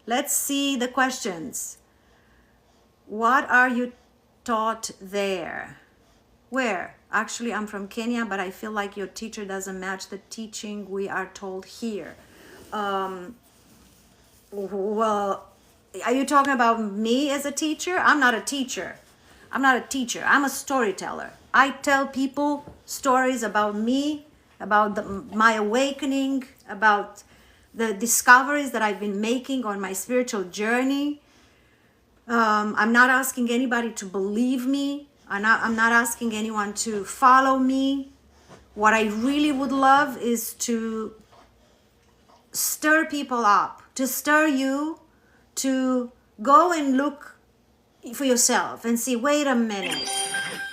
Let's see the questions. What are you taught there? Where? Actually, I'm from Kenya, but I feel like your teacher doesn't match the teaching we are told here. Well, are you talking about me as a teacher? I'm not a teacher. I'm not a teacher. I'm a storyteller. I tell people stories about me, about my awakening, about the discoveries that I've been making on my spiritual journey. I'm not asking anybody to believe me. I'm not asking anyone to follow me. What I really would love is to stir people up, to stir you to go and look for yourself and see, wait a minute,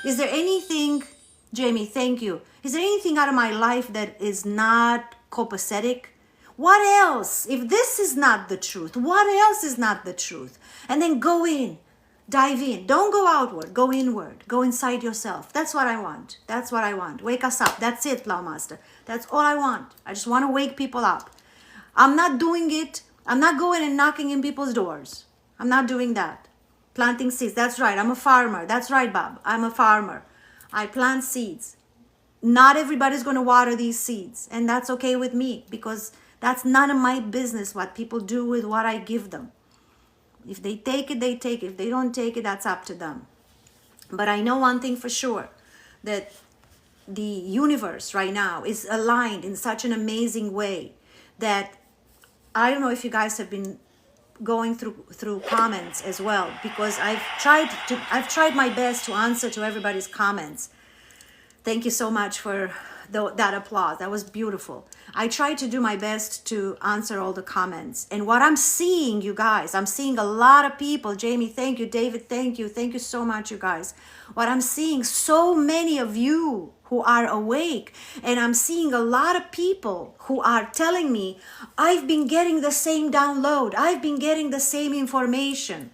is there anything, Jamie, thank you, is there anything out of my life that is not copacetic? What else? If this is not the truth, what else is not the truth? And then go in, dive in. Don't go outward, go inward, go inside yourself. That's what I want. That's what I want. Wake us up. That's it, Flow Master. That's all I want. I just want to wake people up. I'm not doing it. I'm not going and knocking in people's doors. I'm not doing that. Planting seeds. That's right. I'm a farmer. That's right, Bob. I'm a farmer. I plant seeds. Not everybody's going to water these seeds. And that's okay with me, because that's none of my business what people do with what I give them. If they take it, they take it. If they don't take it, that's up to them. But I know one thing for sure, that the universe right now is aligned in such an amazing way that I don't know if you guys have been going through comments as well, because I've tried my best to answer to everybody's comments. Thank you so much for that applause. That was beautiful. I try to do my best to answer all the comments. And what I'm seeing, you guys, I'm seeing a lot of people. Jamie, thank you. David, thank you. Thank you so much, you guys. What I'm seeing, so many of you who are awake. And I'm seeing a lot of people who are telling me, I've been getting the same download. I've been getting the same information.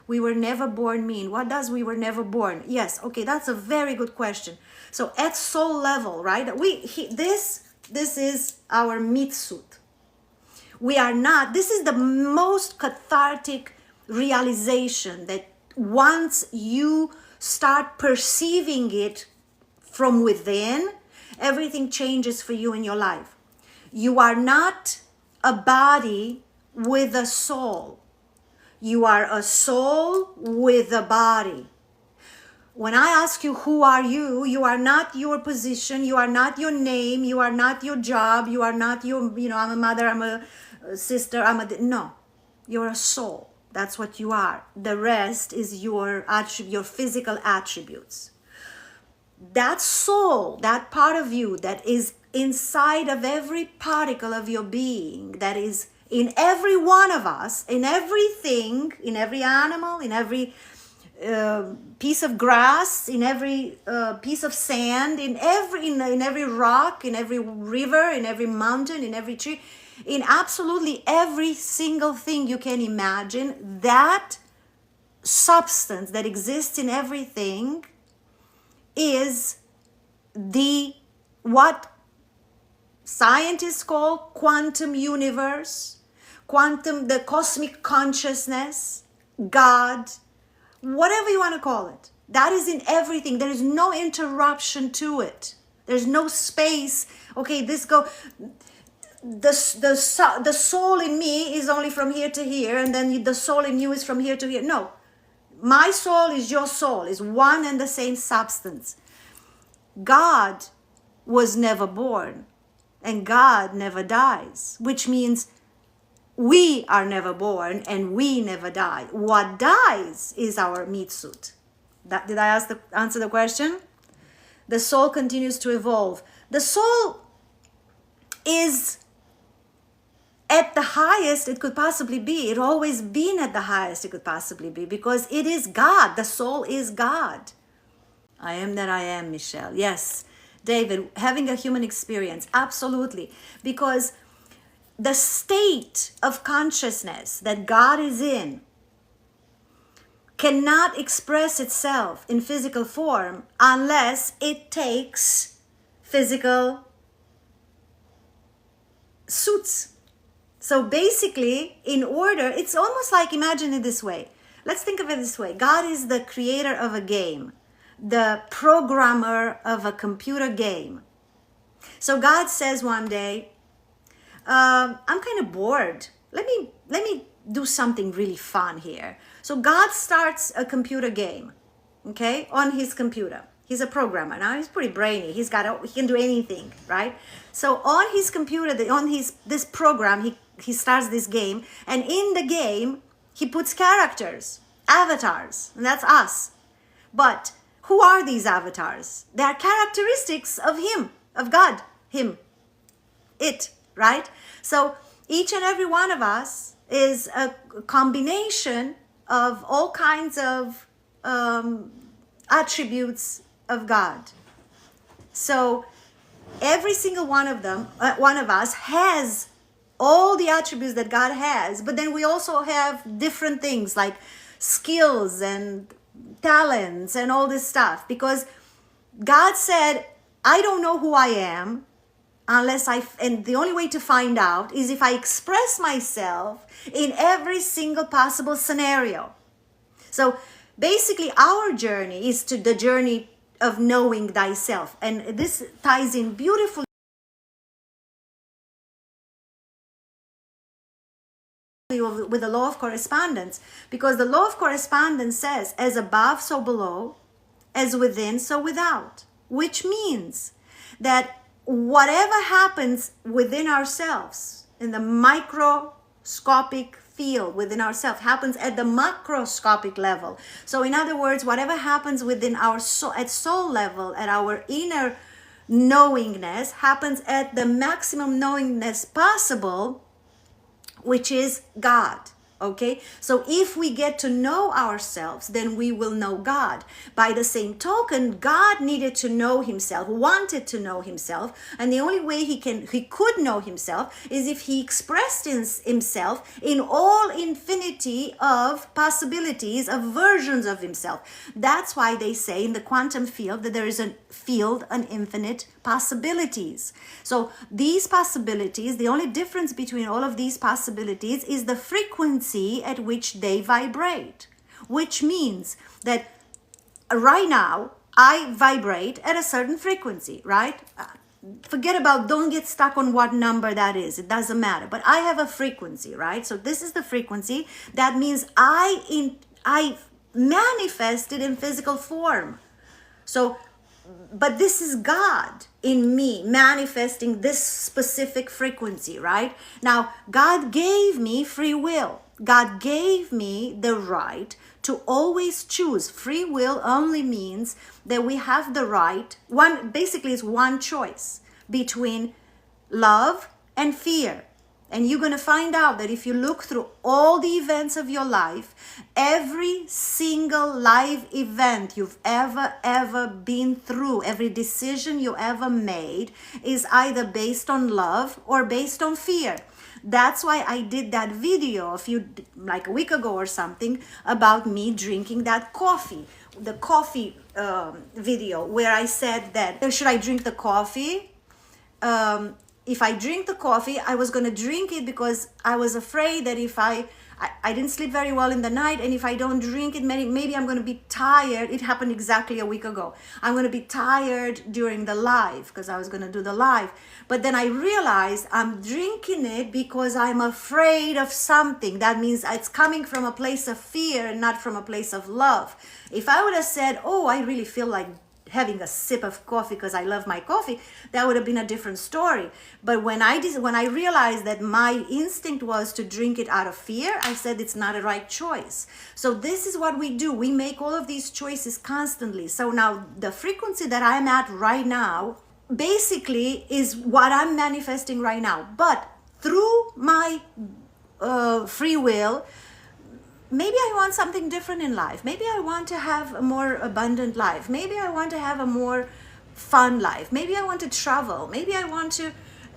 We were never born mean. What does we were never born? Yes, okay, that's a very good question. So at soul level, right? This is our meat suit. We are not, this is the most cathartic realization, that once you start perceiving it from within, everything changes for you in your life. You are not a body with a soul. You are a soul with a body. When I ask you, who are you? You are not your position. You are not your name. You are not your job. You are not your, I'm a mother, I'm a sister, no. You're a soul. That's what you are. The rest is your physical attributes. That soul, that part of you that is inside of every particle of your being, that is in every one of us, in everything, in every animal, in every piece of grass, in every piece of sand, in every rock, in every river, in every mountain, in every tree, in absolutely every single thing you can imagine, that substance that exists in everything is what scientists call quantum universe, the cosmic consciousness, God, whatever you want to call it. That is in everything. There is no interruption to it. There's no space. Okay, the soul in me is only from here to here, and then the soul in you is from here to here. No, my soul is your soul, is one and the same substance. God was never born, and God never dies, which means we are never born and we never die. What dies is our meat suit. Did I answer the question? The soul continues to evolve. The soul is at the highest it could possibly be. It always been at the highest it could possibly be, because it is God. The soul is God. I am that I am, Michelle. Yes, David, having a human experience, absolutely. Because the state of consciousness that God is in cannot express itself in physical form unless it takes physical suits. So basically, in order, it's almost like, imagine it this way. Let's think of it this way. God is the creator of a game, the programmer of a computer game. So God says one day, I'm kind of bored. Let me do something really fun here. So God starts a computer game, okay, on his computer. He's a programmer. Now he's pretty brainy. He can do anything, right? So on his computer, this program, he starts this game, and in the game, he puts characters, avatars, and that's us. But who are these avatars? They are characteristics of him, of God, him, it, right? So each and every one of us is a combination of all kinds of attributes of God. So every single one of us has all the attributes that God has, but then we also have different things like skills and talents and all this stuff, because God said, I don't know who I am and the only way to find out is if I express myself in every single possible scenario. So basically our journey is to the journey of knowing thyself, and this ties in beautifully with the law of correspondence, because the law of correspondence says, as above so below, as within so without, which means that whatever happens within ourselves, in the microscopic field within ourselves, happens at the macroscopic level. So in other words, whatever happens within our soul, at soul level, at our inner knowingness, happens at the maximum knowingness possible, which is God. Okay, so if we get to know ourselves, then we will know God. By the same token, God needed to know himself, wanted to know himself, and the only way he could know himself is if he expressed himself in all infinity of possibilities, of versions of himself. That's why they say in the quantum field that there is a field, an infinite possibilities. So these possibilities, the only difference between all of these possibilities is the frequency at which they vibrate, which means that right now I vibrate at a certain frequency, right? Forget about, don't get stuck on what number that is. It doesn't matter. But I have a frequency, right? So this is the frequency. That means I manifested in physical form. So, but this is God in me manifesting this specific frequency, right? Now, God gave me free will. God gave me the right to always choose. Free will only means that we have the right, basically it's one choice between love and fear. And you're going to find out that if you look through all the events of your life, every single live event you've ever been through, every decision you ever made is either based on love or based on fear. That's why I did that video like a week ago or something about me drinking that coffee, the coffee video, where I said that, should I drink the coffee? If I drink the coffee, I was going to drink it because I was afraid that if I didn't sleep very well in the night, and if I don't drink it, maybe I'm going to be tired. It happened exactly a week ago. I'm going to be tired during the live because I was going to do the live. But then I realized I'm drinking it because I'm afraid of something. That means it's coming from a place of fear and not from a place of love. If I would have said, oh, I really feel like having a sip of coffee because I love my coffee, that would have been a different story. But when I realized that my instinct was to drink it out of fear, I said it's not a right choice. So this is what we do. We make all of these choices constantly. So now the frequency that I'm at right now basically is what I'm manifesting right now. But through my free will, maybe I want something different in life. Maybe I want to have a more abundant life. Maybe I want to have a more fun life. Maybe I want to travel. Maybe I want to...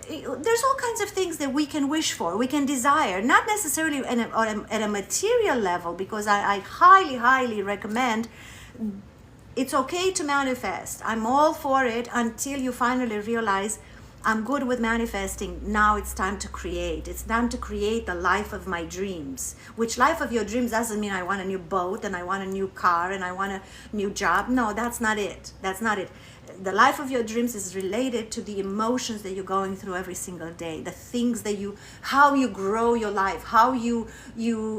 There's all kinds of things that we can wish for, we can desire, not necessarily at a material level, because I highly recommend it's okay to manifest. I'm all for it until you finally realize I'm good with manifesting. Now it's time to create. It's time to create the life of my dreams. Which life of your dreams doesn't mean I want a new boat and I want a new car and I want a new job. No, that's not it. That's not it. The life of your dreams is related to the emotions that you're going through every single day, the things that how you grow your life, how you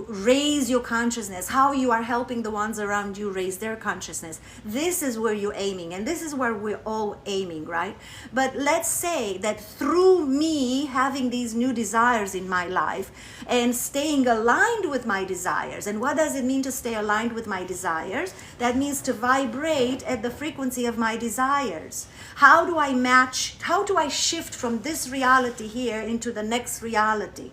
raise your consciousness, how you are helping the ones around you raise their consciousness. This is where you're aiming, and this is where we're all aiming, right? But let's say that through me having these new desires in my life and staying aligned with my desires. And what does it mean to stay aligned with my desires? That means to vibrate at the frequency of my desires. How do I shift from this reality here into the next reality?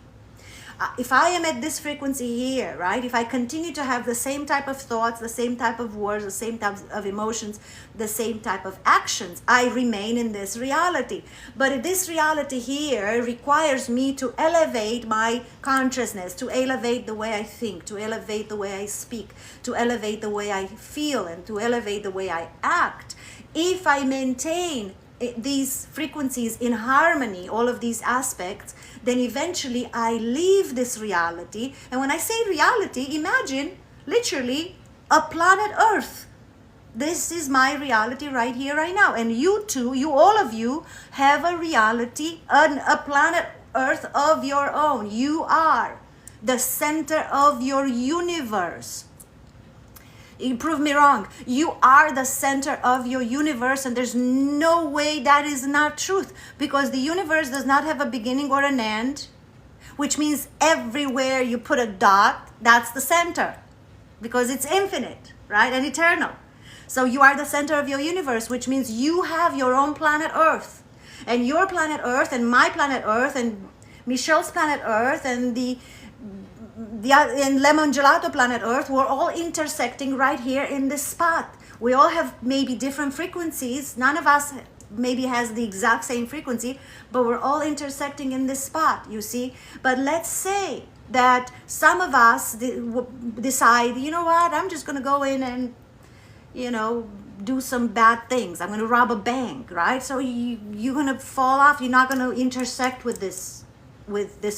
If I am at this frequency here, right? If I continue to have the same type of thoughts, the same type of words, the same type of emotions, the same type of actions, I remain in this reality. But if this reality here requires me to elevate my consciousness, to elevate the way I think, to elevate the way I speak, to elevate the way I feel, and to elevate the way I act, if I maintain these frequencies in harmony, all of these aspects, then eventually I leave this reality. And when I say reality, imagine literally a planet Earth. This is my reality right here, right now. And you too, all of you have a reality, a planet Earth of your own. You are the center of your universe. You prove me wrong. You are the center of your universe, and there's no way that is not truth, because the universe does not have a beginning or an end, which means everywhere you put a dot, that's the center, because it's infinite, right, and eternal. So you are the center of your universe, which means you have your own planet Earth, and your planet Earth and my planet Earth and Michelle's planet Earth and in Lemon Gelato planet Earth, we're all intersecting right here in this spot. We all have maybe different frequencies. None of us maybe has the exact same frequency, but we're all intersecting in this spot, you see. But let's say that some of us decide, you know what, I'm just going to go in and, do some bad things. I'm going to rob a bank, right? So you're going to fall off. You're not going to intersect with this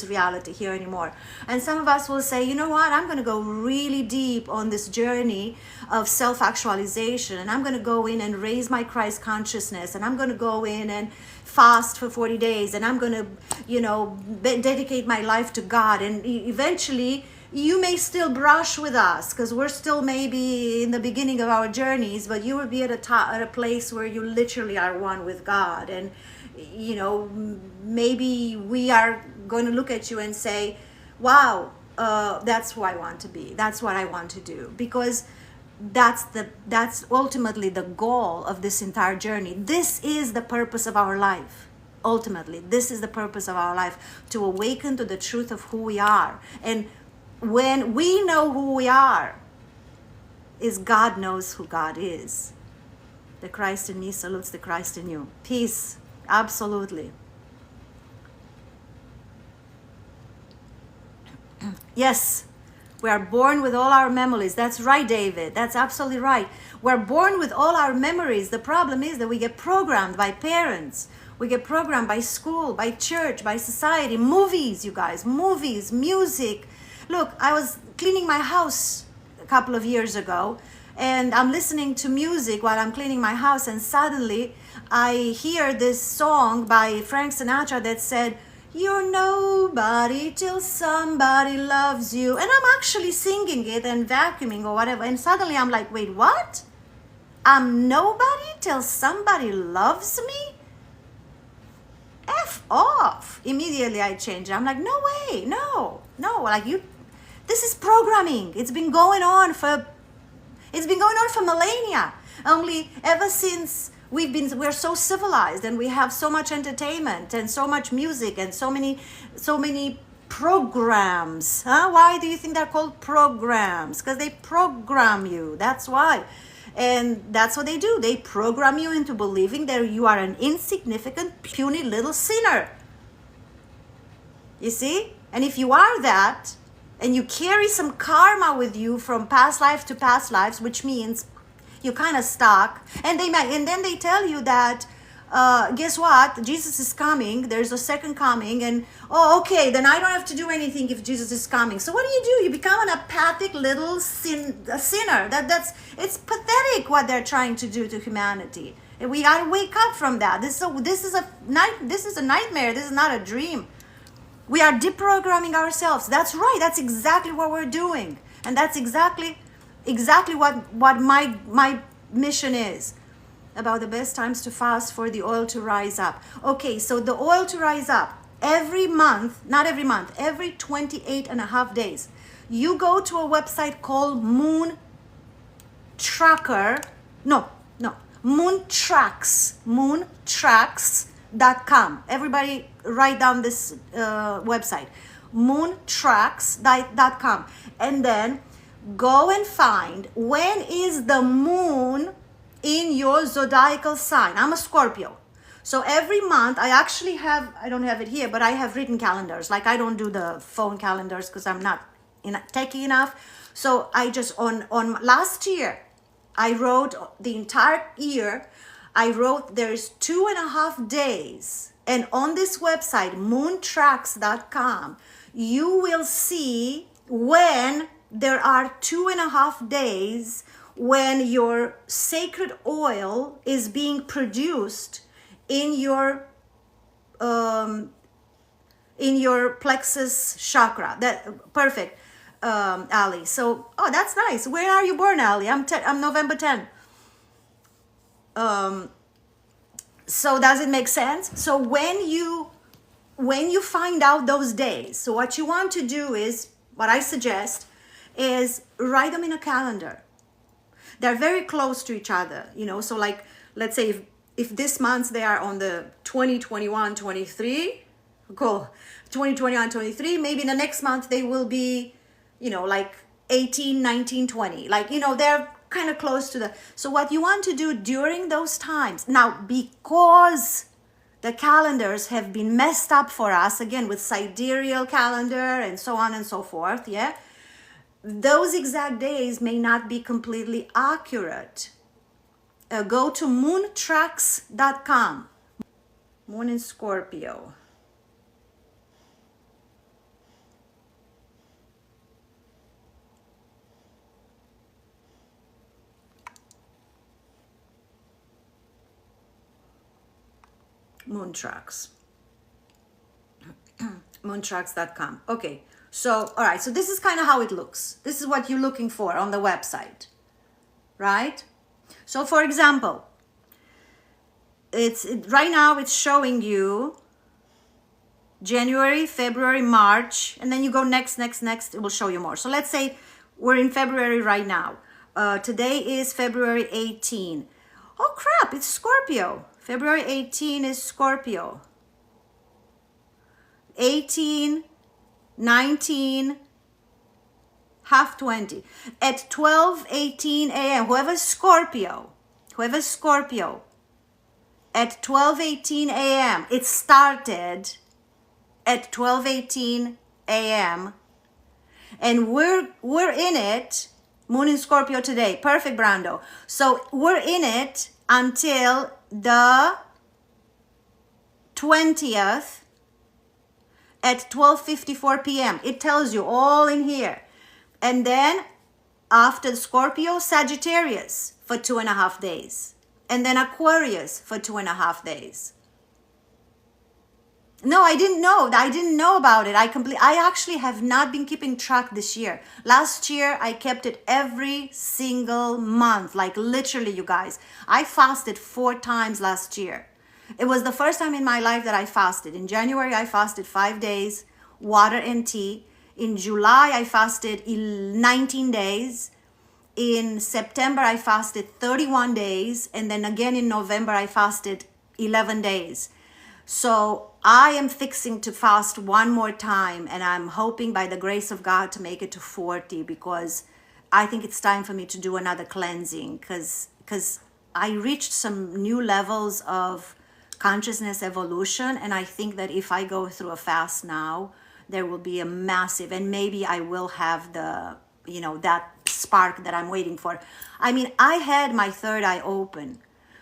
reality here anymore. And some of us will say, you know what, I'm going to go really deep on this journey of self-actualization, and I'm going to go in and raise my Christ consciousness, and I'm going to go in and fast for 40 days, and I'm going to dedicate my life to God. And eventually you may still brush with us because we're still maybe in the beginning of our journeys, but you will be at a place where you literally are one with God. And maybe we are going to look at you and say, wow, that's who I want to be. That's what I want to do. Because that's ultimately the goal of this entire journey. This is the purpose of our life. Ultimately, this is the purpose of our life, to awaken to the truth of who we are. And when we know who we are, is God knows who God is. The Christ in me salutes the Christ in you. Peace. Absolutely. Yes, we are born with all our memories. That's right, David. That's absolutely right. We're born with all our memories. The problem is that we get programmed by parents. We get programmed by school, by church, by society, movies, you guys, movies, music. Look, I was cleaning my house a couple of years ago, and I'm listening to music while I'm cleaning my house, and suddenly I hear this song by Frank Sinatra that said, "You're nobody till somebody loves you." And I'm actually singing it and vacuuming or whatever. And suddenly I'm like, wait, what? I'm nobody till somebody loves me? F off. Immediately I changed it. I'm like, no way, no. This is programming. It's been going on for millennia. Only ever since we're so civilized and we have so much entertainment and so much music and so many programs. Why do you think they're called programs? Because they program you. That's why. And that's what they do. They program you into believing that you are an insignificant, puny little sinner. You see? And if you are that, and you carry some karma with you from past life to past lives, which means you're kind of stuck, and then they tell you that guess what? Jesus is coming. There's a second coming, and oh, okay, then I don't have to do anything if Jesus is coming. So what do? You become an apathic little sinner. It's pathetic what they're trying to do to humanity. And we gotta wake up from that. This is a nightmare. This is not a dream. We are deprogramming ourselves. That's right. That's exactly what we're doing, and that's exactly what my mission is. About the best times to fast for the oil to rise up. Okay, so the oil to rise up every month, not every month, every 28 and a half days. You go to a website called Moon Moontracks.com. Everybody write down this website, moontracks.com, and then go and find when is the moon in your zodiacal sign. I'm a Scorpio. So every month I don't have it here, but I have written calendars. Like I don't do the phone calendars because I'm not techie enough. So I just, on last year, I wrote the entire year. I wrote there's 2.5 days. And on this website, moontracks.com, you will see when there are 2.5 days when your sacred oil is being produced in your plexus chakra. That perfect, Ali. So, oh, that's nice. Where are you born, Ali? I'm November 10. So does it make sense? So when you find out those days, so what you want to do is, what I suggest is write them in a calendar. They're very close to each other, so like, let's say if this month they are on the 2021-23, cool, 2021-23, maybe in the next month they will be, like 18-19-20, like, they're kind of close to so what you want to do during those times, now, because the calendars have been messed up for us, again, with sidereal calendar and so on and so forth, yeah, those exact days may not be completely accurate. Go to moontracks.com. Moon in Scorpio. Moontracks. Moontracks.com. Okay. So, all right. So this is kind of how it looks. This is what you're looking for on the website, right? So, for example, right now it's showing you January, February, March, and then you go next. It will show you more. So let's say we're in February right now. Today is February 18. Oh crap! It's Scorpio. February 18 is Scorpio. 18. 19, half 20. At 12:18 a.m., whoever's Scorpio, at 12:18 a.m., it started at 12:18 a.m., and we're in it, Moon in Scorpio today. Perfect, Brando. So we're in it until the 20th, at 12:54 p.m. It tells you all in here. And then after Scorpio, Sagittarius for 2.5 days. And then Aquarius for 2.5 days. No, I didn't know. I didn't know about it. I actually have not been keeping track this year. Last year, I kept it every single month. Like literally, you guys. I fasted 4 times last year. It was the first time in my life that I fasted. In January, I fasted 5 days, water and tea. In July, I fasted 19 days. In September, I fasted 31 days. And then again in November, I fasted 11 days. So I am fixing to fast one more time. And I'm hoping by the grace of God to make it to 40, because I think it's time for me to do another cleansing, because I reached some new levels of consciousness evolution, and I think that if I go through a fast now, there will be a massive, and maybe I will have the, that spark that I'm waiting for. I mean, I had my third eye open,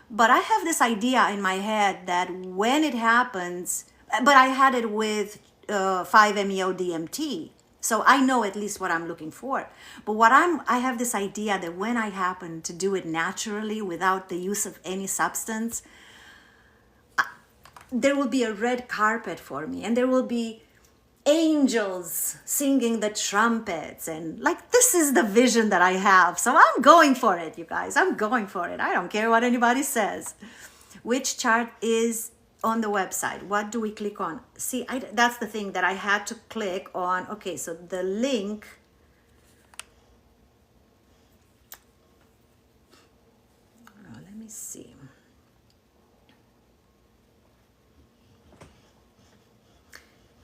But I have this idea in my head that when it happens, but I had it with 5-MeO DMT. So I know at least what I'm looking for. But I have this idea that when I happen to do it naturally without the use of any substance, there will be a red carpet for me, and there will be angels singing the trumpets, and like, this is the vision that I have. So I'm going for it, you guys. I'm going for it. I don't care what anybody says. Which chart is on the website? What do we click on? See, that's the thing that I had to click on. Okay, so the link, let me see.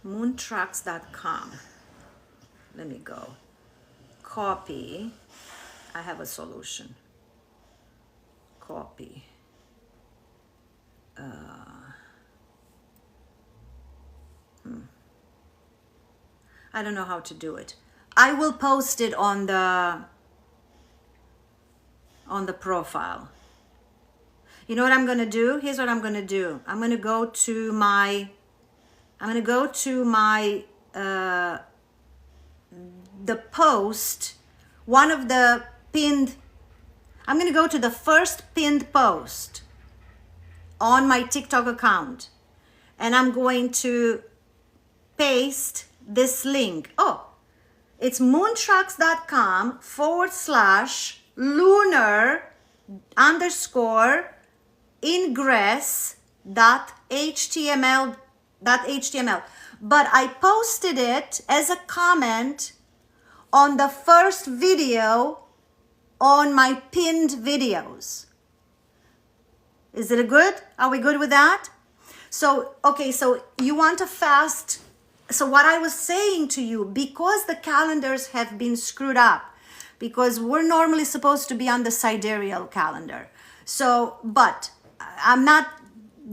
Moontracks.com. Let me go. Copy. I have a solution. Copy. I don't know how to do it. I will post it on the profile. You know what I'm gonna do? Here's what I'm gonna do. I'm gonna go to my the post, one of the pinned, I'm gonna go to the first pinned post on my TikTok account, and I'm going to paste this link. Oh, it's moontracks.com/lunar_ingress.html. But I posted it as a comment on the first video on my pinned videos. Is it good? Are we good with that? So, okay, so you want to fast. So what I was saying to you, because the calendars have been screwed up, because we're normally supposed to be on the sidereal calendar. So, but I'm not,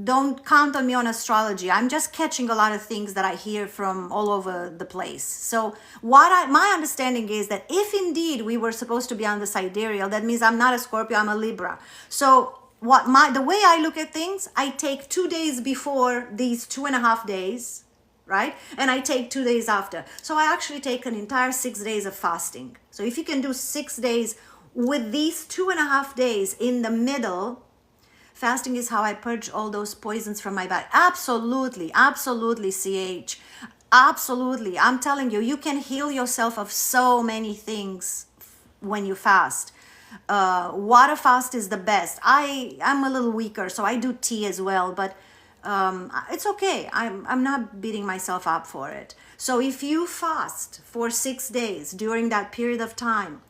don't count on me on astrology. I'm just catching a lot of things that I hear from all over the place. So my understanding is that if indeed we were supposed to be on the sidereal, that means I'm not a Scorpio, I'm a Libra. So the way I look at things, I take 2 days before these 2.5 days, right? And I take 2 days after. So I actually take an entire 6 days of fasting. So if you can do 6 days with these 2.5 days in the middle, fasting is how I purge all those poisons from my body. Absolutely, absolutely, CH. Absolutely. I'm telling you, you can heal yourself of so many things when you fast. Water fast is the best. I'm a little weaker, so I do tea as well, but it's okay. I'm not beating myself up for it. So if you fast for 6 days during that period of time,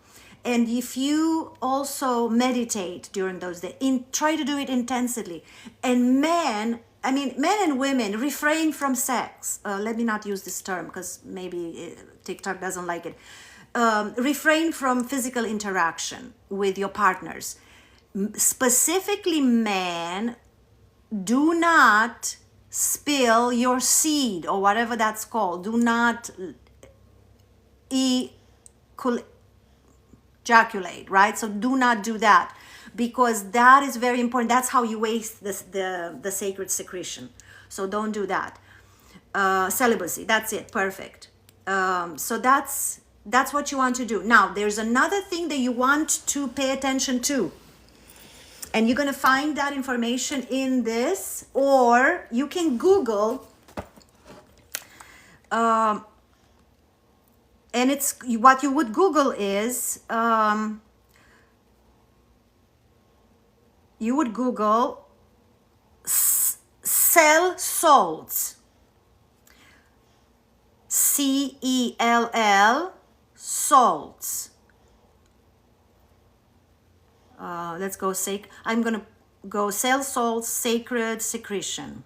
and if you also meditate during those days, try to do it intensely. And men and women, refrain from sex. Let me not use this term because maybe TikTok doesn't like it. Refrain from physical interaction with your partners. Specifically men, do not spill your seed or whatever that's called. Do not ejaculate, right? So do not do that, because that is very important. That's how you waste the sacred secretion. So don't do that. Celibacy, that's it, perfect. So that's what you want to do. Now, there's another thing that you want to pay attention to. And you're going to find that information in this, or you can Google, and it's what you would Google is, you would Google cell salts, CELL, salts. Let's go I'm gonna go cell salts, sacred secretion.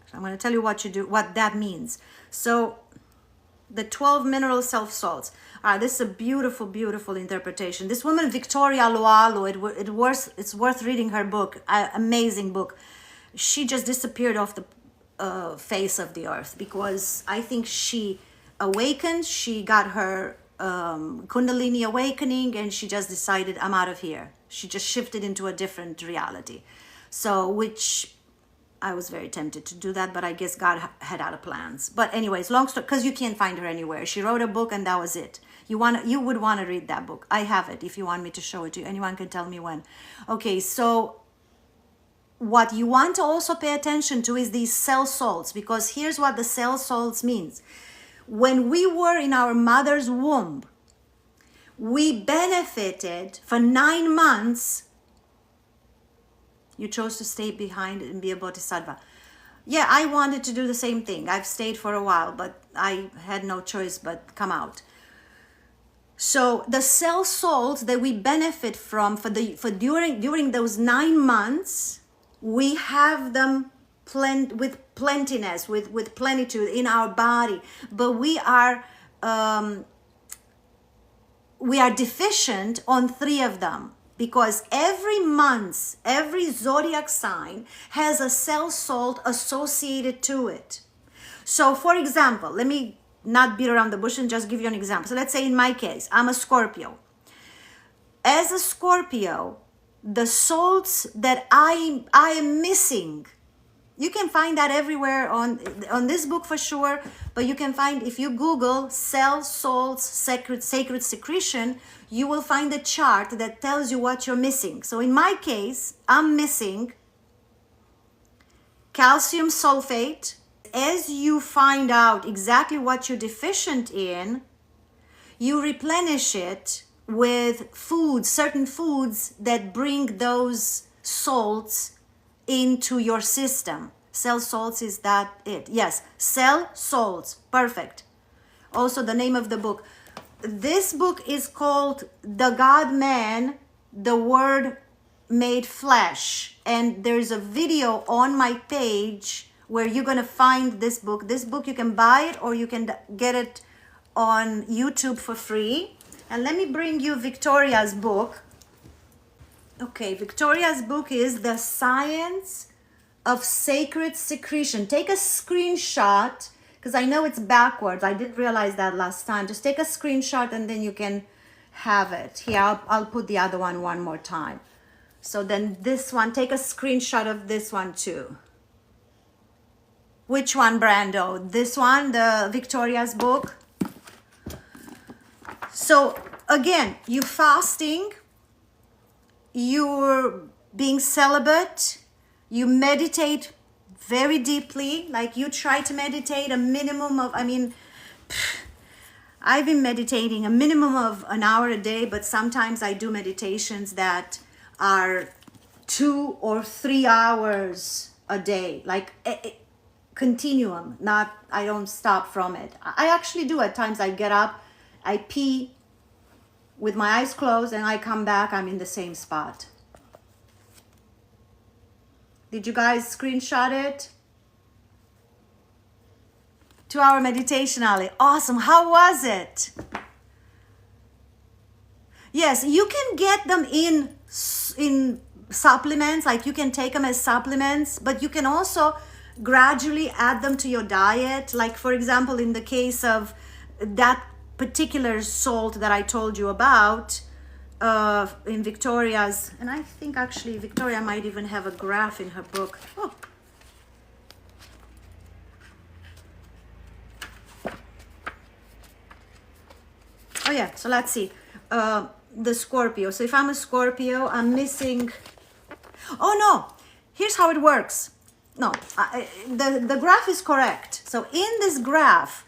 So I'm gonna tell you what that means. So the 12 mineral self salts. This is a beautiful, beautiful interpretation. This woman, Victoria Lualu, it's worth reading her book. Amazing book. She just disappeared off the face of the earth, because I think she awakened. She got her Kundalini awakening, and she just decided, I'm out of here. She just shifted into a different reality. So, which I was very tempted to do that, but I guess God had other plans. But anyways, long story, because you can't find her anywhere. She wrote a book, and that was it. You would want to read that book. I have it if you want me to show it to you. Anyone can tell me when. Okay, so what you want to also pay attention to is these cell salts, because here's what the cell salts means. When we were in our mother's womb, we benefited for 9 months. You chose to stay behind and be a bodhisattva. Yeah, I wanted to do the same thing. I've stayed for a while, but I had no choice but come out. So the cell salts that we benefit from during those 9 months, we have them with plentiness, with plenitude in our body, but we are deficient on 3 of them, because every month, every zodiac sign has a cell salt associated to it. So for example, let me not beat around the bush and just give you an example. So let's say in my case, I'm a Scorpio. As a Scorpio, the salts that I am missing, you can find that everywhere on this book for sure, but you can find, if you Google cell salts sacred secretion, you will find a chart that tells you what you're missing. So in my case, I'm missing calcium sulfate. As you find out exactly what you're deficient in, you replenish it with foods, certain foods that bring those salts into your system. Cell salts, is that it? Yes, cell salts. Perfect. Also the name of the book. This book is called The God-Man, the Word Made Flesh. And there's a video on my page where you're going to find this book. This book, you can buy it or you can get it on YouTube for free. And let me bring you Victoria's book. Okay, Victoria's book is The Science of Sacred Secretion. Take a screenshot, because I know it's backwards. I didn't realize that last time. Just take a screenshot and then you can have it. Here, I'll put the other one more time. So then this one, take a screenshot of this one too. Which one, Brando? This one, the Victoria's book? So again, you fasting, you're being celibate, you meditate very deeply, like you try to meditate a minimum of, I've been meditating a minimum of an hour a day, but sometimes I do meditations that are 2 or 3 hours a day, like continuum, not, I don't stop from it. I actually do at times. I get up, I pee with my eyes closed, and I come back, I'm in the same spot. Did you guys screenshot it? 2-hour meditation, Ali. Awesome. How was it? Yes, you can get them in supplements, like you can take them as supplements, but you can also gradually add them to your diet. Like for example, in the case of that particular salt that I told you about in Victoria's, and I think actually Victoria might even have a graph in her book. Oh yeah, so let's see. The Scorpio. So if I'm a Scorpio, I'm missing... Oh no, here's how it works. No, the graph is correct. So in this graph,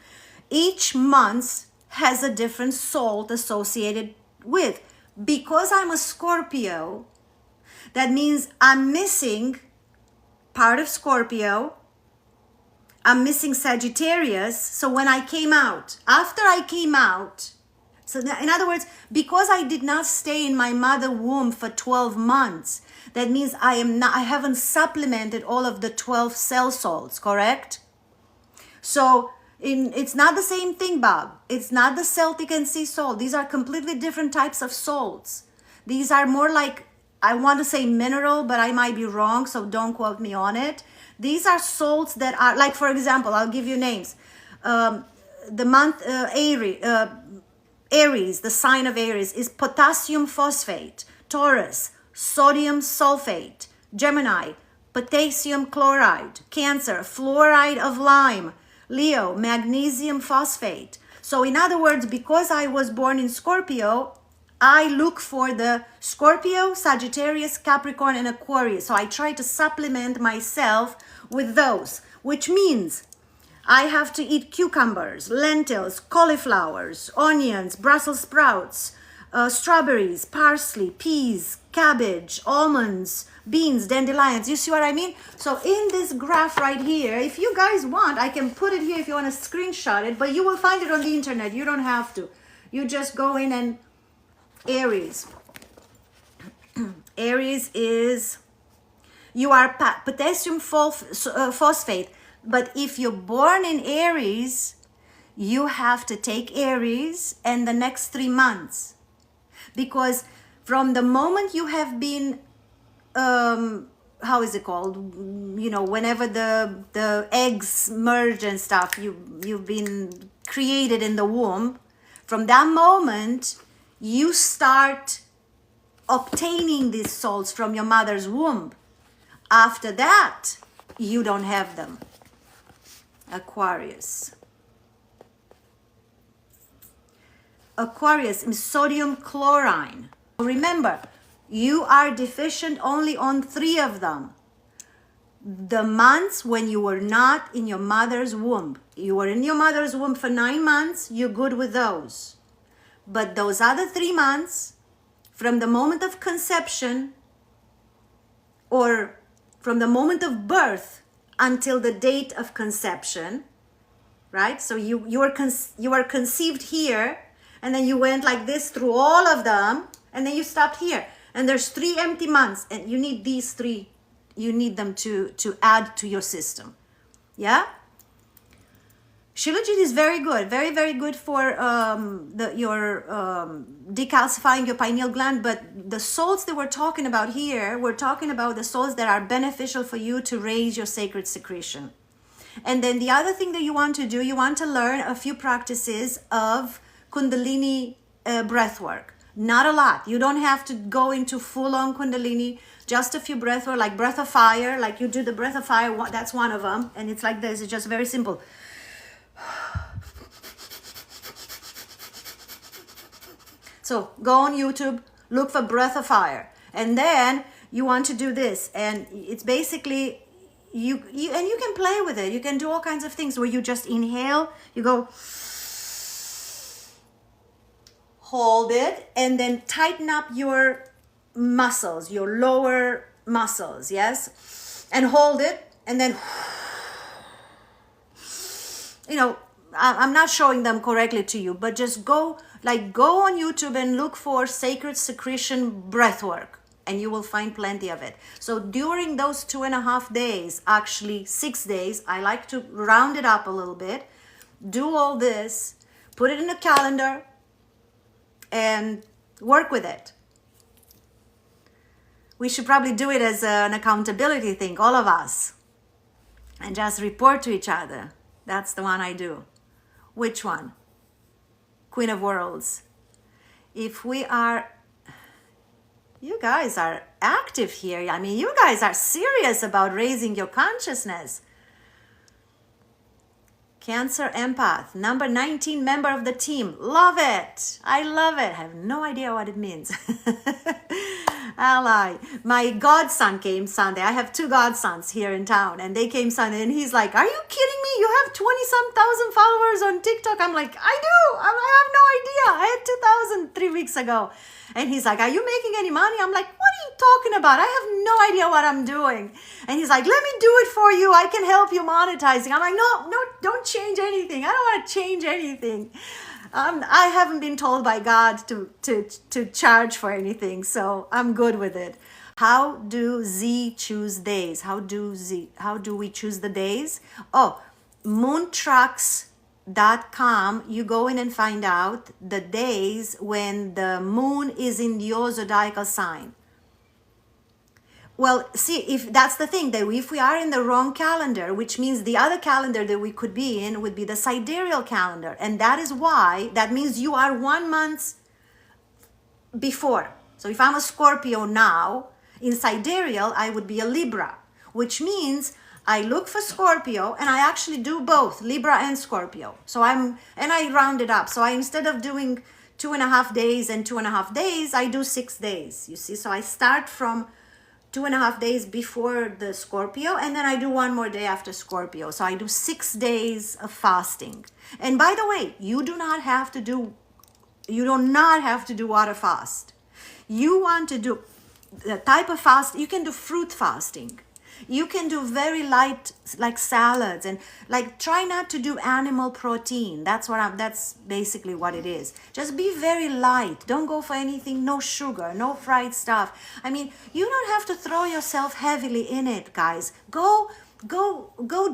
each month has a different salt associated with. Because I'm a Scorpio, that means I'm missing part of Scorpio. I'm missing Sagittarius. So when I came out, after I came out, so in other words, because I did not stay in my mother womb for 12 months, that means I haven't supplemented all of the 12 cell salts, correct? So it's not the same thing, Bob. It's not the Celtic and sea salt. These are completely different types of salts. These are more like, I want to say mineral, but I might be wrong, so don't quote me on it. These are salts that are, like for example, I'll give you names. the month Aries, the sign of Aries, is potassium phosphate. Taurus, sodium sulfate. Gemini, potassium chloride. Cancer, fluoride of lime. Leo, magnesium phosphate. So in other words, because I was born in Scorpio, I look for the Scorpio, Sagittarius, Capricorn, and Aquarius. So I try to supplement myself with those, which means I have to eat cucumbers, lentils, cauliflowers, onions, Brussels sprouts, strawberries, parsley, peas, cabbage, almonds, beans, dandelions. You see what I mean? So in this graph right here, if you guys want, I can put it here if you want to screenshot it, but you will find it on the internet. You don't have to. You just go in and Aries. Aries is, you are potassium phosphate. But if you're born in Aries, you have to take Aries and the next 3 months. Because from the moment you have been, how is it called? You know, whenever the eggs merge and stuff, you've been created in the womb. From that moment, you start obtaining these souls from your mother's womb. After that, you don't have them. Aquarius. Aquarius is sodium chloride. Remember, you are deficient only on 3 of them. The months when you were not in your mother's womb. You were in your mother's womb for 9 months, you're good with those. But those other 3 months, from the moment of conception or from the moment of birth until the date of conception, right? So you were conceived here, and then you went like this through all of them, and then you stopped here. And there's 3 empty months, and you need these 3. You need them to add to your system. Yeah? Shilajit is very good, very, very good for decalcifying your pineal gland. But the souls that we're talking about here, we're talking about the souls that are beneficial for you to raise your sacred secretion. And then the other thing that you want to do, you want to learn a few practices of Kundalini breath work. Not a lot. You don't have to go into full-on Kundalini. Just a few breath work, like breath of fire, like you do the breath of fire. That's one of them. And it's like this. It's just very simple. So go on YouTube, look for breath of fire, and then you want to do this, and it's basically you can play with it. You can do all kinds of things where you just inhale, you go, hold it, and then tighten up your muscles, your lower muscles, yes, and hold it, and then, you know, I'm not showing them correctly to you, but just go on YouTube and look for sacred secretion breath work, and you will find plenty of it. So during those 2.5 days, actually 6 days, I like to round it up a little bit, do all this, put it in a calendar, and work with it. We should probably do it as an accountability thing, all of us, and just report to each other. That's the one I do. Which one? Queen of Worlds. If we are, you guys are active here. I mean, you guys are serious about raising your consciousness. Cancer empath, number 19 member of the team. Love it. I love it. I have no idea what it means. Ally. My godson came Sunday. I have 2 godsons here in town, and they came Sunday, and he's like, are you kidding me? You have 20-some thousand followers on TikTok. I'm like, I do. I have no idea. I had 2,000 3 weeks ago. And he's like, are you making any money? I'm like, what are you talking about? I have no idea what I'm doing. And he's like, let me do it for you. I can help you monetizing. I'm like, no, don't change anything. I don't want to change anything. I haven't been told by God to charge for anything, so I'm good with it. How do Z choose days? How do we choose the days? Oh, moontracks.com. You go in and find out the days when the moon is in your zodiacal sign. Well, see, if that's the thing, that if we are in the wrong calendar, which means the other calendar that we could be in would be the sidereal calendar. And that is why, that means you are 1 month before. So if I'm a Scorpio now, in sidereal, I would be a Libra, which means I look for Scorpio and I actually do both Libra and Scorpio. So and I round it up. So instead of doing 2.5 days and 2.5 days, I do 6 days, you see. So I start from 2.5 days before the Scorpio, and then I do 1 more day after Scorpio. So I do 6 days of fasting. And by the way, you do not have to do water fast. You want to do the type of fast, you can do fruit fasting. You can do very light, like salads, and like try not to do animal protein. That's basically what it is. Just be very light. Don't go for anything, no sugar, no fried stuff. I mean, you don't have to throw yourself heavily in it, guys. Go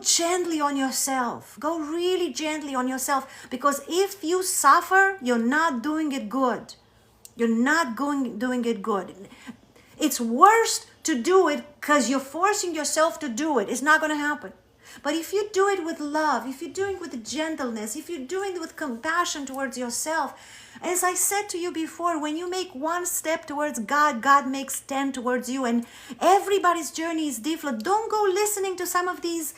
gently on yourself. Go really gently on yourself, because if you suffer, you're not doing it good. You're not doing it good. It's worse to do it because you're forcing yourself to do it. It's not going to happen. But if you do it with love, if you're doing it with gentleness, if you're doing it with compassion towards yourself, as I said to you before, when you make 1 step towards God, God makes 10 towards you. And everybody's journey is different. Don't go listening to some of these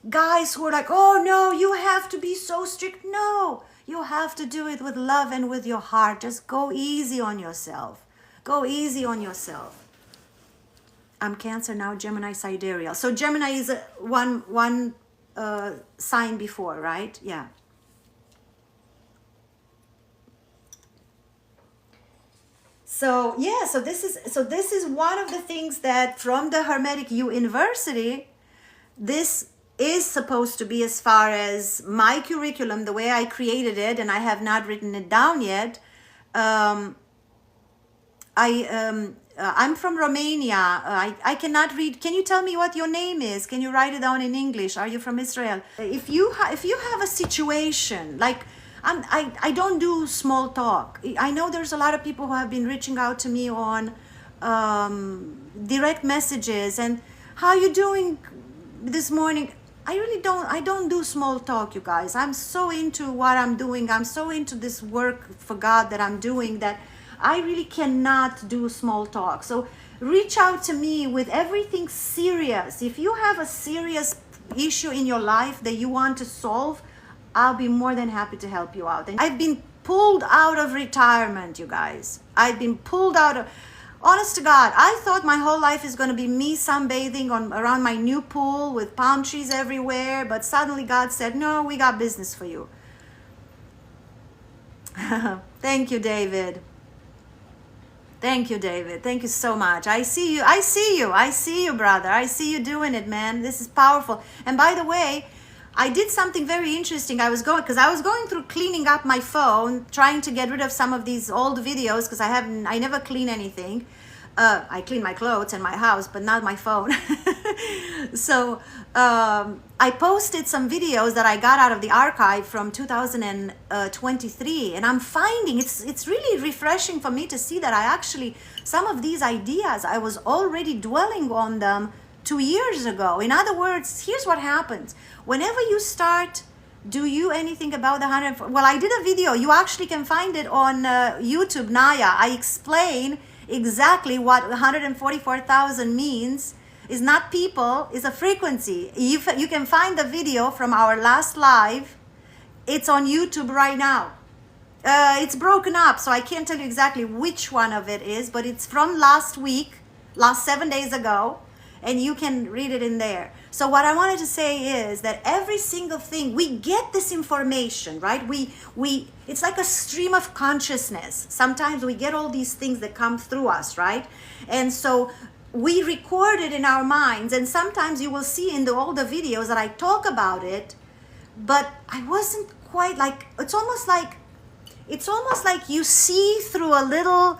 guys who are like, oh no, you have to be so strict. No, you have to do it with love and with your heart. Just go easy on yourself. Go easy on yourself. I'm Cancer now, Gemini sidereal. So Gemini is one sign before, right? Yeah. So yeah, so this is one of the things that from the Hermetic uINversity, this is supposed to be, as far as my curriculum, the way I created it, and I have not written it down yet. I'm from Romania. I cannot read. Can you tell me what your name is? Can you write it down in English? Are you from Israel? If you have a situation, like I don't do small talk. I know there's a lot of people who have been reaching out to me on direct messages and how you doing this morning. I don't do small talk, you guys. I'm so into what I'm doing. I'm so into this work for God that I'm doing that I really cannot do small talk. So reach out to me with everything serious. If you have a serious issue in your life that you want to solve, I'll be more than happy to help you out. And I've been pulled out of retirement, you guys. I've been pulled out of, honest to God, I thought my whole life is going to be me sunbathing around my new pool with palm trees everywhere. But suddenly God said, no, we got business for you. Thank you, David. Thank you, David. Thank you so much. I see you. I see you. I see you, brother. I see you doing it, man. This is powerful. And by the way, I did something very interesting. I was going through cleaning up my phone, trying to get rid of some of these old videos because I never clean anything. I clean my clothes and my house, but not my phone. So I posted some videos that I got out of the archive from 2023, and I'm finding it's really refreshing for me to see that I actually, some of these ideas, I was already dwelling on them 2 years ago. In other words, here's what happens. Whenever you start, do you anything about the 100, well, I did a video. You actually can find it on YouTube, Naya. I explain exactly what 144,000 means. Is not people, is a frequency. You can find the video from our last live. It's on YouTube right now. It's broken up, so I can't tell you exactly which one of it is, but it's from last 7 days ago, and you can read it in there. So what I wanted to say is that every single thing, we get this information, right? It's like a stream of consciousness. Sometimes we get all these things that come through us, right? And so we record it in our minds, and sometimes you will see in all the videos that I talk about it, but I wasn't quite like, it's almost like you see through a little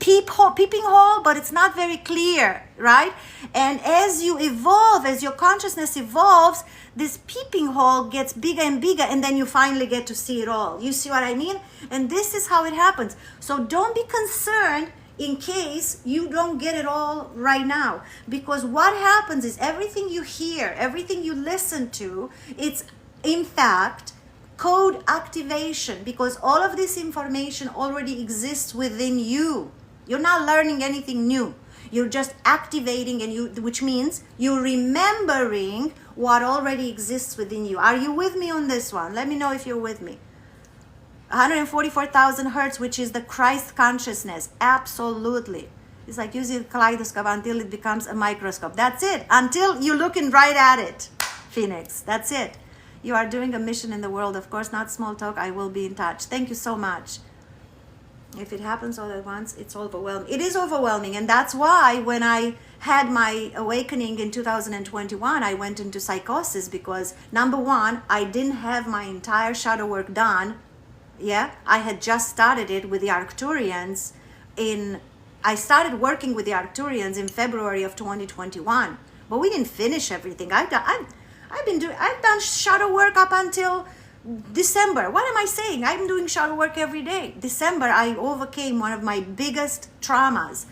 peeping hole, but it's not very clear, right? And as you evolve, as your consciousness evolves, this peeping hole gets bigger and bigger, and then you finally get to see it all. You see what I mean? And this is how it happens. So don't be concerned in case you don't get it all right now, because what happens is everything you hear, everything you listen to, it's in fact code activation, because all of this information already exists within you. You're not learning anything new. You're just activating, and which means you're remembering what already exists within you. Are you with me on this one? Let me know if you're with me. 144,000 hertz, which is the Christ consciousness. Absolutely. It's like using a kaleidoscope until it becomes a microscope. That's it. Until you're looking right at it, Phoenix. That's it. You are doing a mission in the world. Of course, not small talk. I will be in touch. Thank you so much. If it happens all at once, it's overwhelming. It is overwhelming. And that's why when I had my awakening in 2021, I went into psychosis, because number one, I didn't have my entire shadow work done. Yeah, I had just started it with the Arcturians I started working with the Arcturians in February of 2021, but we didn't finish everything. I've done shadow work up until December. What am I saying? I'm doing shadow work every day. December, I overcame one of my biggest traumas,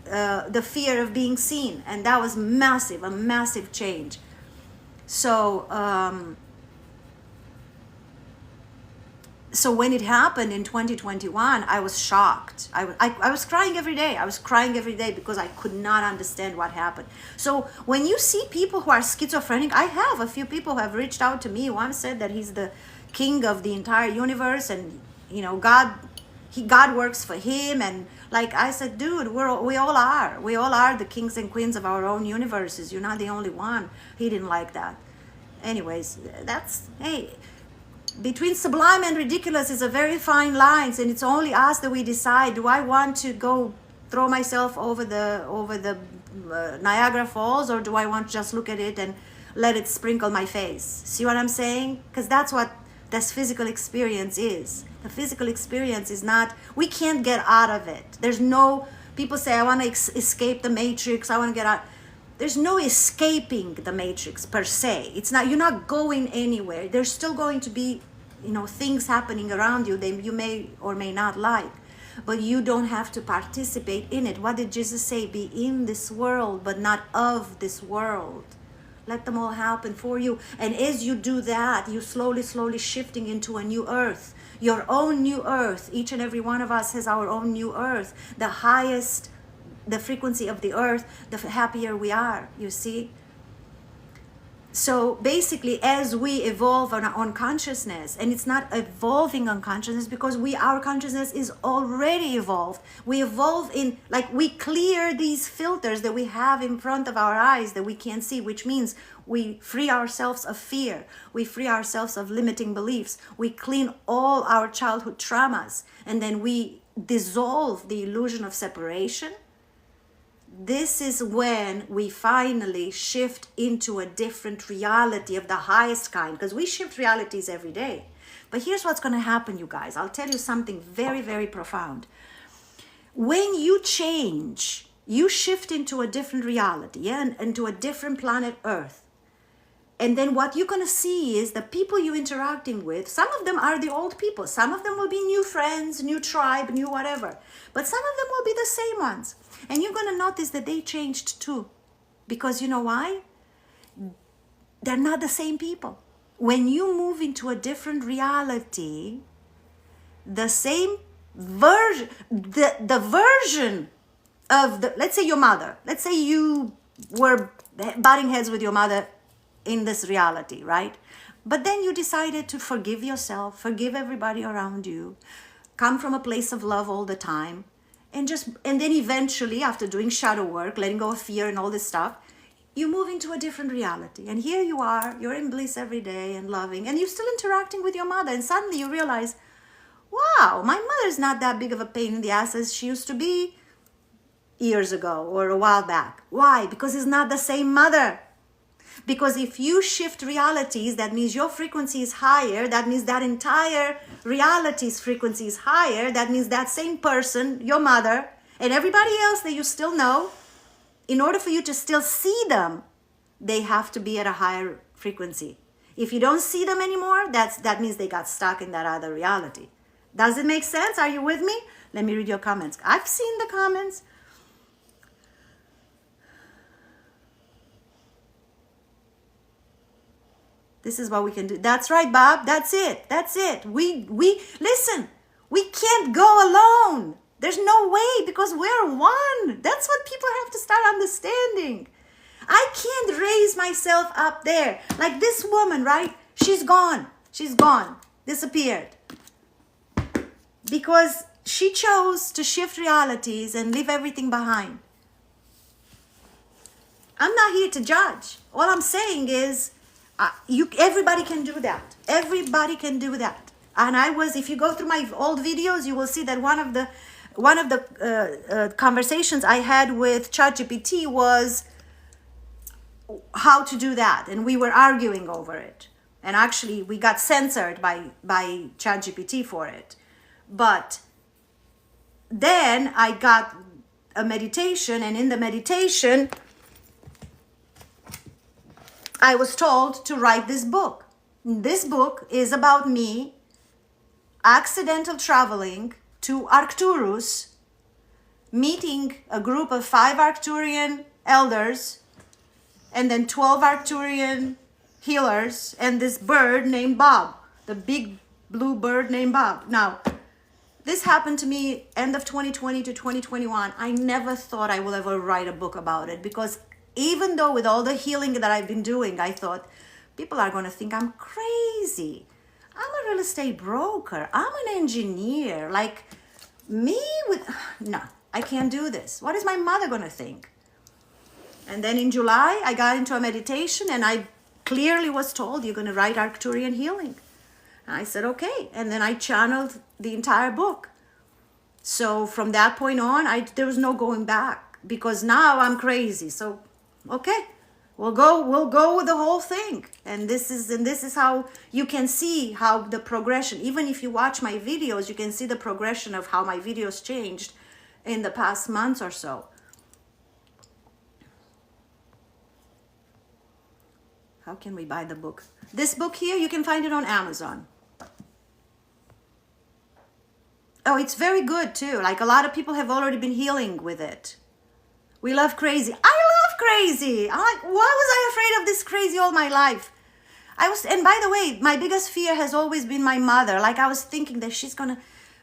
the fear of being seen, and that was massive, a massive change. So, so when it happened in 2021, I was shocked. I was crying every day. I was crying every day because I could not understand what happened. So when you see people who are schizophrenic, I have a few people who have reached out to me. One said that he's the king of the entire universe, and God works for him. And like I said, dude, we all are the kings and queens of our own universes. You're not the only one. He didn't like that. Anyways, hey. Between sublime and ridiculous is a very fine line, and it's only us that we decide, do I want to go throw myself over the Niagara Falls, or do I want to just look at it and let it sprinkle my face? See what I'm saying? Because that's what this physical experience is. The physical experience is not, we can't get out of it. There's no, people say, I want to escape the matrix, I want to get out. There's no escaping the matrix per se. It's not, you're not going anywhere. There's still going to be, things happening around you that you may or may not like, but you don't have to participate in it. What did Jesus say? Be in this world, but not of this world. Let them all happen for you. And as you do that, you slowly shifting into a new earth, your own new earth. Each and every one of us has our own new earth. The highest the frequency of the earth, the happier we are, you see. So basically, as we evolve on consciousness, and it's not evolving on consciousness, because our consciousness is already evolved. We evolve in, like, we clear these filters that we have in front of our eyes that we can't see, which means we free ourselves of fear. We free ourselves of limiting beliefs. We clean all our childhood traumas, and then we dissolve the illusion of separation. This is when we finally shift into a different reality of the highest kind, because we shift realities every day. But here's what's going to happen, you guys. I'll tell you something very, very profound. When you change, you shift into a different reality, and into a different planet Earth. And then what you're going to see is the people you're interacting with, some of them are the old people. Some of them will be new friends, new tribe, new whatever. But some of them will be the same ones. And you're going to notice that they changed too. Because you know why? They're not the same people. When you move into a different reality, the same version, the version of let's say your mother. Let's say you were butting heads with your mother in this reality, right? But then you decided to forgive yourself, forgive everybody around you, come from a place of love all the time, and then eventually, after doing shadow work, letting go of fear and all this stuff, you move into a different reality. And here you are, you're in bliss every day and loving, and you're still interacting with your mother, and suddenly you realize, wow, my mother's not that big of a pain in the ass as she used to be years ago or a while back. Why? Because it's not the same mother. Because if you shift realities, that means your frequency is higher. That means that entire reality's frequency is higher. That means that same person, your mother, And everybody else that you still know, in order for you to still see them, they have to be at a higher frequency. If you don't see them anymore, that means they got stuck in that other reality. Does it make sense? Are you with me? Let me read your comments. I've seen the comments. This is what we can do. That's right, Bob. That's it. That's it. We listen. We can't go alone. There's no way, because we're one. That's what people have to start understanding. I can't raise myself up there. Like this woman, right? She's gone. She's gone. Disappeared. Because she chose to shift realities and leave everything behind. I'm not here to judge. All I'm saying is, everybody can do that. Everybody can do that. And if you go through my old videos, you will see that one of the conversations I had with ChatGPT was how to do that, and we were arguing over it. And actually, we got censored by ChatGPT for it. But then I got a meditation, and in the meditation, I was told to write this book. This book is about me accidental traveling to Arcturus, meeting a group of 5 Arcturian elders, and then 12 Arcturian healers, and this bird named Bob, the big blue bird named Bob. Now, this happened to me end of 2020 to 2021. I never thought I will ever write a book about it, because even though with all the healing that I've been doing, I thought people are going to think I'm crazy. I'm a real estate broker. I'm an engineer. Like me no, I can't do this. What is my mother going to think? And then in July, I got into a meditation, and I clearly was told, you're going to write Arcturian healing. And I said, okay. And then I channeled the entire book. So from that point on, there was no going back, because now I'm crazy. So, okay, we'll go with the whole thing. And this is how you can see how the progression, even if you watch my videos, you can see the progression of how my videos changed in the past months or so. How can we buy the book? This book here, you can find it on Amazon. Oh, it's very good too. Like a lot of people have already been healing with it. We love crazy. I love crazy. I'm like, why was I afraid of this crazy all my life? And by the way, my biggest fear has always been my mother. Like I was thinking that she's going to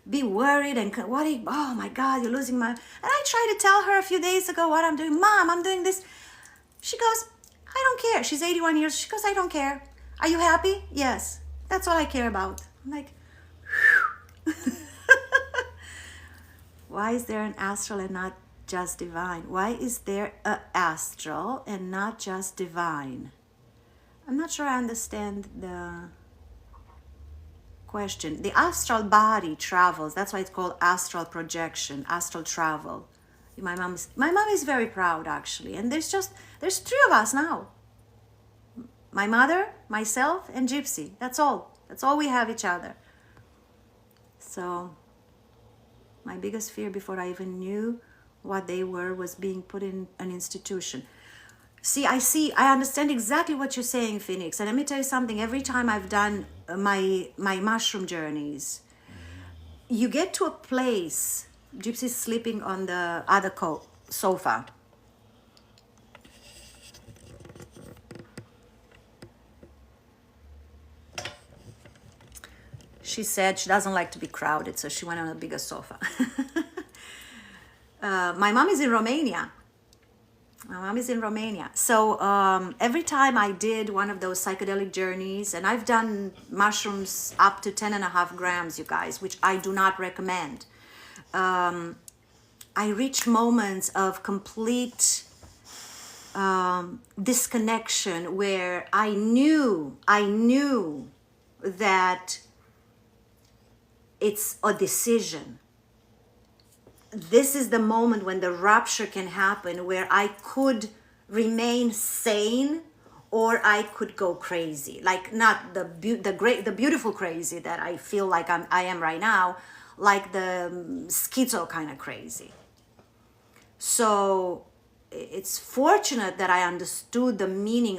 be worried and oh my God, you're losing my... And I tried to tell her a few days ago what I'm doing. Mom, I'm doing this. She goes, I don't care. She's 81 years. She goes, I don't care. Are you happy? Yes. That's all I care about. I'm like, why is there an astral and not just divine? Why is there an astral and not just divine? I'm not sure I understand the question. The astral body travels. That's why it's called astral projection, astral travel. My mom is very proud, actually. And there's 3 of us now. My mother, myself, and Gypsy. That's all. That's all we have each other. So my biggest fear before I even knew what they were was being put in an institution. I understand exactly what you're saying, Phoenix. And let me tell you something. Every time I've done my mushroom journeys, you get to a place... Gypsy's sleeping on the other sofa. She said she doesn't like to be crowded, so she went on a bigger sofa. My mom is in Romania. So every time I did one of those psychedelic journeys, and I've done mushrooms up to 10.5 grams, you guys, which I do not recommend. I reached moments of complete disconnection where I knew that it's a decision. This is the moment when the rupture can happen, where I could remain sane or I could go crazy. Like not the beautiful crazy that I feel like I am right now, like the schizo kind of crazy. So it's fortunate that I understood the meaning